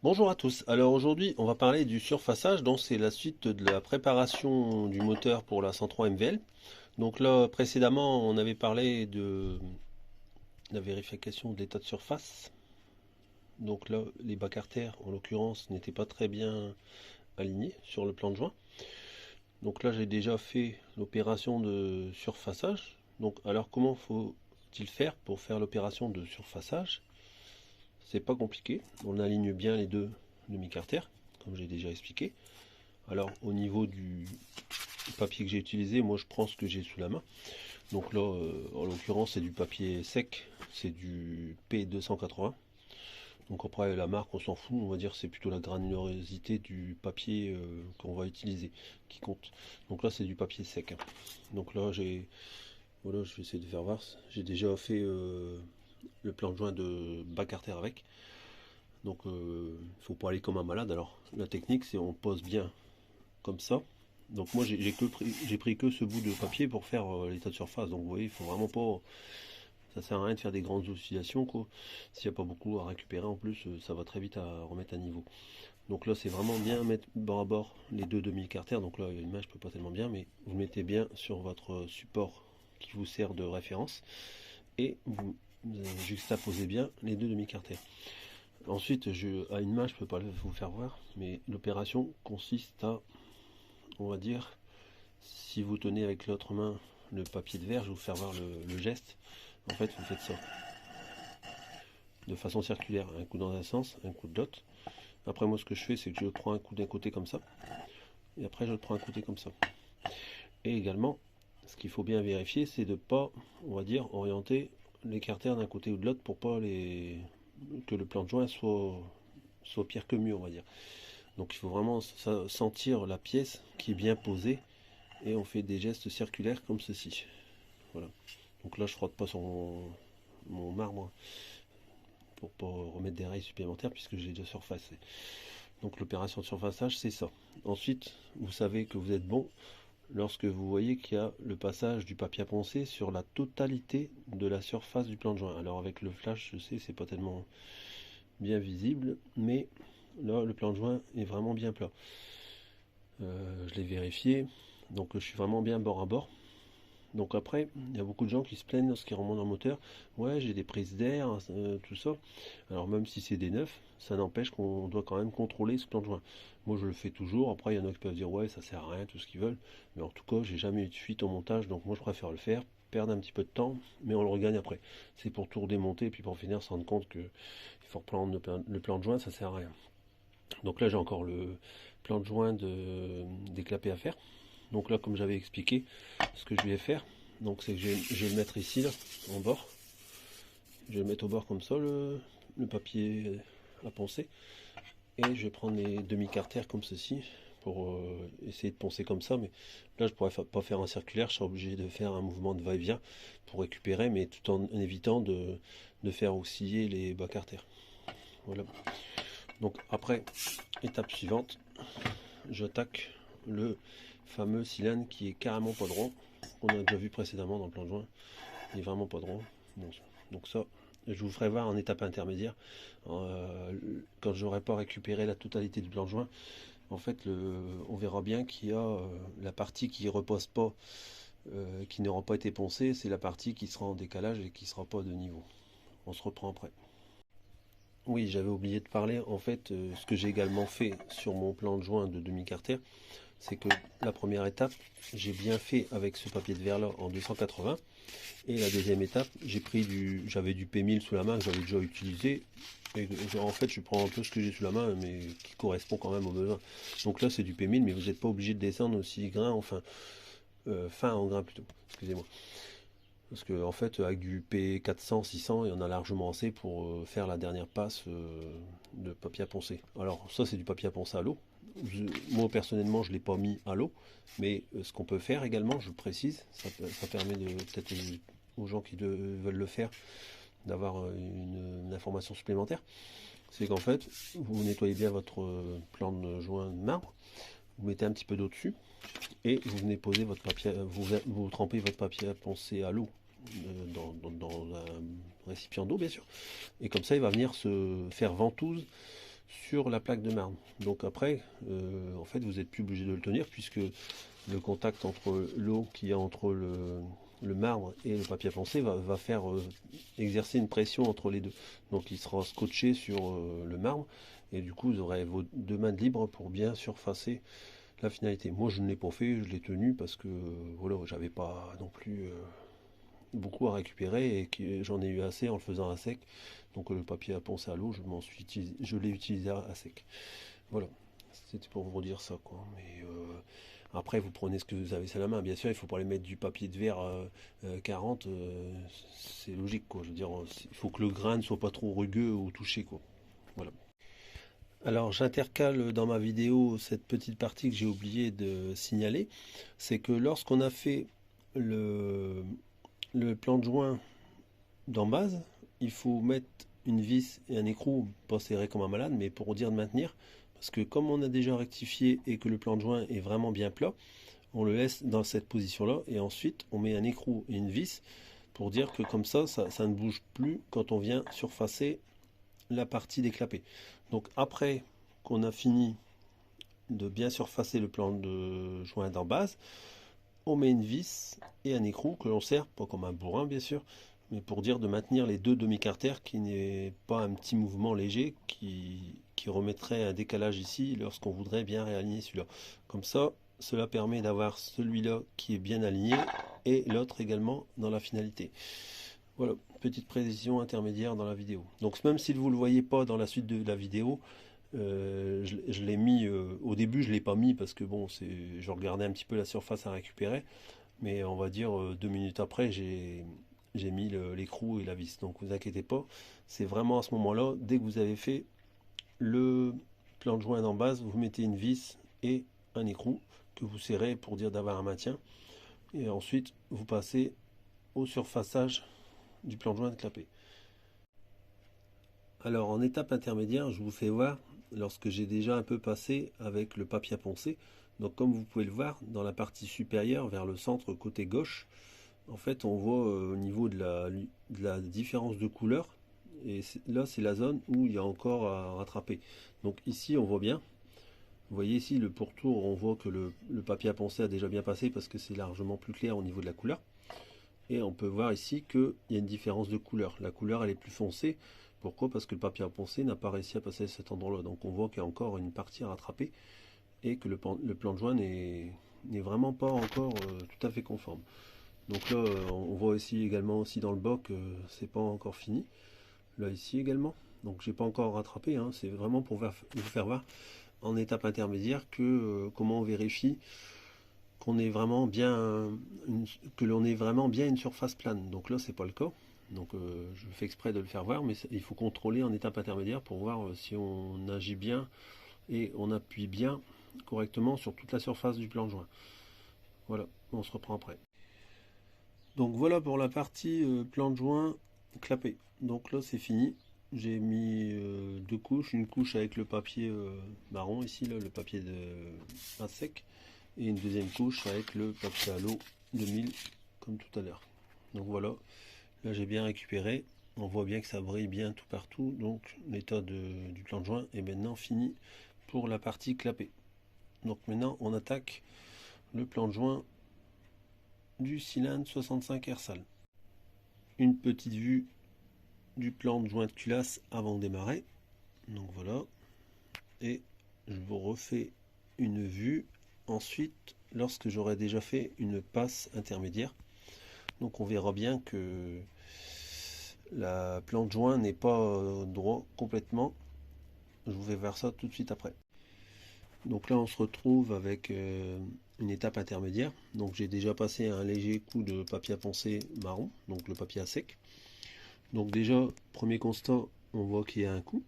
Bonjour à tous. Alors aujourd'hui, on va parler du surfaçage. Donc c'est la suite de la préparation du moteur pour la 103 MVL. Donc là, précédemment, on avait parlé de la vérification de l'état de surface. Donc là, les bacs artères, en l'occurrence, n'étaient pas très bien alignés sur le plan de joint. Donc là, j'ai déjà fait l'opération de surfaçage. Donc alors, comment faut-il faire pour faire l'opération de surfaçage? C'est pas compliqué. On aligne bien les deux demi-cartères, comme j'ai déjà expliqué. Alors au niveau du papier que j'ai utilisé, moi je prends ce que j'ai sous la main. Donc là, en l'occurrence, c'est du papier sec, c'est du P280. Donc après la marque, on s'en fout, on va dire c'est plutôt la granulosité du papier qu'on va utiliser qui compte. Donc là, c'est du papier sec, hein. Donc là, voilà, je vais essayer de faire voir. J'ai déjà fait le plan de joint de bas carter avec. Donc il faut pas aller comme un malade. Alors la technique, c'est on pose bien comme ça. Donc moi j'ai pris que ce bout de papier pour faire l'état de surface. Donc vous voyez, il faut vraiment pas. Ça sert à rien de faire des grandes oscillations quoi. S'il n'y a pas beaucoup à récupérer en plus, ça va très vite à remettre à niveau. Donc là c'est vraiment bien mettre bord à bord les deux demi-carters. Donc là l'image peut pas tellement bien, mais vous mettez bien sur votre support qui vous sert de référence et vous juxtaposez bien les deux demi-carters. Ensuite, à une main, je peux pas vous faire voir, mais l'opération consiste à, on va dire, si vous tenez avec l'autre main le papier de verre, je vais vous faire voir le geste. En fait, vous faites ça de façon circulaire, un coup dans un sens, un coup de l'autre. Après, moi, ce que je fais, c'est que je prends un coup d'un côté comme ça, et après, je le prends un côté comme ça. Et également, ce qu'il faut bien vérifier, c'est de pas, on va dire, orienter les carters d'un côté ou de l'autre pour pas que le plan de joint soit pire que mieux, on va dire. Donc il faut vraiment sentir la pièce qui est bien posée et on fait des gestes circulaires comme ceci. Voilà. Donc là je frotte pas sur mon marbre pour pas remettre des rails supplémentaires puisque j'ai déjà surfacé. Donc l'opération de surfaçage c'est ça. Ensuite vous savez que vous êtes bon lorsque vous voyez qu'il y a le passage du papier à poncer sur la totalité de la surface du plan de joint. Alors avec le flash je sais c'est pas tellement bien visible mais là le plan de joint est vraiment bien plat. Je l'ai vérifié, donc je suis vraiment bien bord à bord. Donc après, il y a beaucoup de gens qui se plaignent lorsqu'ils remontent un moteur. Ouais, j'ai des prises d'air, tout ça. Alors même si c'est des neufs, ça n'empêche qu'on doit quand même contrôler ce plan de joint. Moi je le fais toujours. Après, il y en a qui peuvent dire ouais, ça sert à rien, tout ce qu'ils veulent. Mais en tout cas, j'ai jamais eu de fuite au montage, donc moi je préfère le faire, perdre un petit peu de temps, mais on le regagne après. C'est pour tout redémonter, et puis pour finir, se rendre compte que il faut reprendre le plan de joint, ça sert à rien. Donc là, j'ai encore le plan de joint déclapé à faire. Donc là, comme j'avais expliqué, ce que je vais faire, donc c'est que je vais le mettre ici, là, en bord. Je vais le mettre au bord comme ça, le papier à poncer. Et je vais prendre les demi-carters comme ceci pour essayer de poncer comme ça. Mais là, je pourrais pas faire un circulaire. Je serai obligé de faire un mouvement de va-et-vient pour récupérer, mais tout en évitant de faire osciller les bas carters. Voilà. Donc après, étape suivante, j'attaque le fameux cylindre qui est carrément pas droit, qu'on a déjà vu précédemment dans le plan de joint. Il est vraiment pas droit. Bon, donc ça, je vous ferai voir en étape intermédiaire. Quand j'aurai pas récupéré la totalité du plan de joint, en fait, on verra bien qu'il y a la partie qui repose pas, qui n'aura pas été poncée, c'est la partie qui sera en décalage et qui sera pas de niveau. On se reprend après. Oui, j'avais oublié de parler. En fait, ce que j'ai également fait sur mon plan de joint de demi-carter, c'est que la première étape, j'ai bien fait avec ce papier de verre là en 280. Et la deuxième étape, j'avais du P1000 sous la main que j'avais déjà utilisé. Et en fait, je prends un peu ce que j'ai sous la main, mais qui correspond quand même aux besoins. Donc là, c'est du P1000, mais vous n'êtes pas obligé de descendre aussi grain, enfin, fin en grain plutôt. Excusez-moi. Parce que en fait, avec du P400, 600, il y en a largement assez pour faire la dernière passe de papier à poncer. Alors ça, c'est du papier à poncer à l'eau. Moi personnellement, je ne l'ai pas mis à l'eau, mais ce qu'on peut faire également, je précise, ça permet de peut-être aux gens qui veulent le faire d'avoir une information supplémentaire. C'est qu'en fait, vous nettoyez bien votre plan de joint de marbre, vous mettez un petit peu d'eau dessus et vous venez poser votre papier, vous trempez votre papier à poncer à l'eau dans un récipient d'eau bien sûr. Et comme ça, il va venir se faire ventouse sur la plaque de marbre. Donc après, en fait, vous n'êtes plus obligé de le tenir puisque le contact entre l'eau qu'il y a entre le marbre et le papier à poncer va faire exercer une pression entre les deux. Donc il sera scotché sur le marbre et du coup vous aurez vos deux mains libres pour bien surfacer la finalité. Moi je ne l'ai pas fait, je l'ai tenu parce que voilà, j'avais pas non plus beaucoup à récupérer et que j'en ai eu assez en le faisant à sec. Donc le papier à poncer à l'eau, je l'ai utilisé à sec. Voilà, c'était pour vous dire ça quoi. Mais après vous prenez ce que vous avez sous la main. Bien sûr, il faut pas les mettre du papier de verre 40, c'est logique quoi. Je veux dire, il faut que le grain ne soit pas trop rugueux ou touché quoi. Voilà. Alors j'intercale dans ma vidéo cette petite partie que j'ai oublié de signaler, c'est que lorsqu'on a fait le, le plan de joint d'en base, il faut mettre une vis et un écrou, pas serré comme un malade, mais pour dire de maintenir, parce que comme on a déjà rectifié et que le plan de joint est vraiment bien plat, on le laisse dans cette position-là, et ensuite on met un écrou et une vis pour dire que comme ça ne bouge plus quand on vient surfacer la partie déclapée. Donc après qu'on a fini de bien surfacer le plan de joint d'en base, on met une vis et un écrou que l'on serre, pas comme un bourrin bien sûr, mais pour dire de maintenir les deux demi-carters, qui n'est pas un petit mouvement léger qui remettrait un décalage ici lorsqu'on voudrait bien réaligner celui-là. Comme ça, cela permet d'avoir celui-là qui est bien aligné et l'autre également dans la finalité. Voilà, petite précision intermédiaire dans la vidéo. Donc même si vous ne le voyez pas dans la suite de la vidéo, je l'ai mis au début, je l'ai pas mis parce que bon, je regardais un petit peu la surface à récupérer, mais on va dire 2 minutes après, j'ai mis l'écrou et la vis. Donc vous inquiétez pas, c'est vraiment à ce moment-là, dès que vous avez fait le plan de joint d'en base, vous mettez une vis et un écrou que vous serrez pour dire d'avoir un maintien, et ensuite vous passez au surfaçage du plan de joint de clapet. Alors en étape intermédiaire, je vous fais voir lorsque j'ai déjà un peu passé avec le papier à poncer. Donc comme vous pouvez le voir, dans la partie supérieure vers le centre côté gauche, en fait on voit au niveau de la différence de couleur, et là c'est la zone où il y a encore à rattraper. Donc ici on voit bien, vous voyez ici le pourtour, on voit que le papier à poncer a déjà bien passé parce que c'est largement plus clair au niveau de la couleur. Et on peut voir ici qu'il y a une différence de couleur. La couleur elle est plus foncée. Pourquoi? Parce que le papier à poncer n'a pas réussi à passer à cet endroit-là. Donc on voit qu'il y a encore une partie à rattraper et que le plan de joint n'est vraiment pas encore tout à fait conforme. Donc là on voit ici également aussi dans le bas que c'est pas encore fini. Là ici également. Donc j'ai pas encore rattrapé. Hein. C'est vraiment pour vous faire voir en étape intermédiaire que comment on vérifie qu'on est vraiment bien que l'on ait vraiment bien une surface plane. Donc là c'est pas le cas. Donc je fais exprès de le faire voir, mais il faut contrôler en étape intermédiaire pour voir si on agit bien et on appuie bien correctement sur toute la surface du plan de joint. Voilà, on se reprend après. Donc voilà pour la partie plan de joint clapé. Donc là c'est fini. J'ai mis deux couches, une couche avec le papier marron ici, là, le papier à sec, et une deuxième couche avec le papier à l'eau de 1000 comme tout à l'heure. Donc voilà, là j'ai bien récupéré, on voit bien que ça brille bien tout partout, donc l'état du plan de joint est maintenant fini pour la partie clapée. Donc maintenant on attaque le plan de joint du cylindre 65 RSAL. Une petite vue du plan de joint de culasse avant de démarrer. Donc voilà, et je vous refais une vue ensuite lorsque j'aurai déjà fait une passe intermédiaire. Donc on verra bien que la plan de joint n'est pas droit complètement. Je vous vais voir ça tout de suite après. Donc là on se retrouve avec une étape intermédiaire. Donc j'ai déjà passé un léger coup de papier à poncer marron, donc le papier à sec. Donc déjà, premier constat, on voit qu'il y a un coup.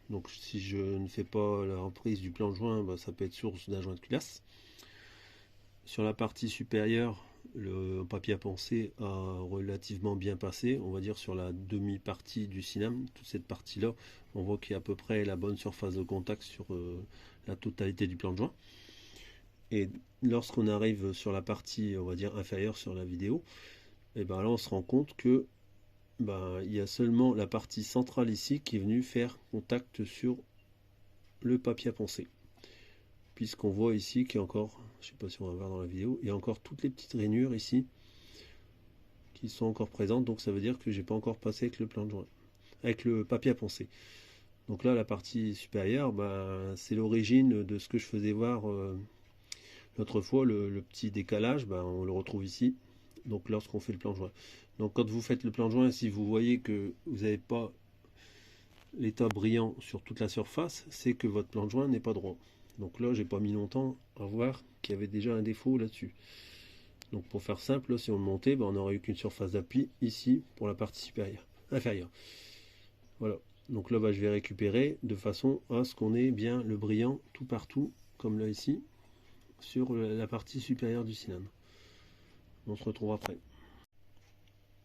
Donc si je ne fais pas la reprise du plan de joint, bah, ça peut être source d'un joint de culasse. Sur la partie supérieure, le papier à poncer a relativement bien passé, on va dire sur la demi-partie du cylindre, toute cette partie-là, on voit qu'il y a à peu près la bonne surface de contact sur la totalité du plan de joint. Et lorsqu'on arrive sur la partie, on va dire, inférieure sur la vidéo, et ben là on se rend compte que il y a seulement la partie centrale ici qui est venue faire contact sur le papier à poncer. Puisqu'on voit ici qu'il y a encore, je ne sais pas si on va voir dans la vidéo, il y a encore toutes les petites rainures ici qui sont encore présentes, donc ça veut dire que j'ai pas encore passé avec le plan de joint, avec le papier à poncer. Donc là, la partie supérieure, c'est l'origine de ce que je faisais voir l'autre fois, le petit décalage, on le retrouve ici, donc lorsqu'on fait le plan de joint. Donc quand vous faites le plan de joint, si vous voyez que vous n'avez pas l'état brillant sur toute la surface, c'est que votre plan de joint n'est pas droit. Donc là, j'ai pas mis longtemps à voir qu'il y avait déjà un défaut là-dessus. Donc pour faire simple, si on le montait, on n'aurait eu qu'une surface d'appui ici pour la partie supérieure, inférieure. Voilà. Donc là, je vais récupérer de façon à ce qu'on ait bien le brillant tout partout, comme là ici, sur la partie supérieure du cylindre. On se retrouve après.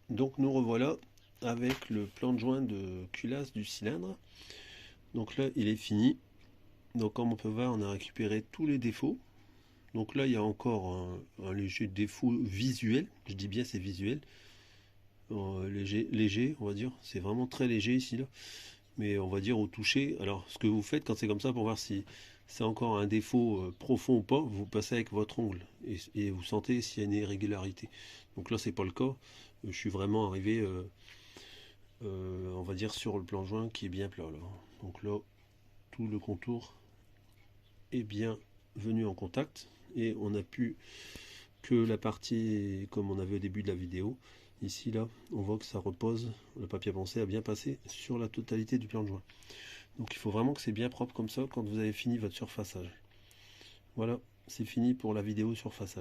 Donc nous revoilà avec le plan de joint de culasse du cylindre. Donc là, il est fini. Donc comme on peut voir, on a récupéré tous les défauts. Donc là, il y a encore un léger défaut visuel. Je dis bien c'est visuel. Léger, on va dire. C'est vraiment très léger ici, là. Mais on va dire au toucher. Alors, ce que vous faites quand c'est comme ça, pour voir si c'est encore un défaut profond ou pas, vous passez avec votre ongle et vous sentez s'il y a une irrégularité. Donc là, c'est pas le cas. Je suis vraiment arrivé, on va dire, sur le plan de joint qui est bien plat, là. Donc là, tout le contour est bien venu en contact et on n'a plus que la partie comme on avait au début de la vidéo. Ici, là, on voit que ça repose, le papier à poncer a bien passé sur la totalité du plan de joint. Donc il faut vraiment que c'est bien propre comme ça quand vous avez fini votre surfaçage. Voilà, c'est fini pour la vidéo surfaçage.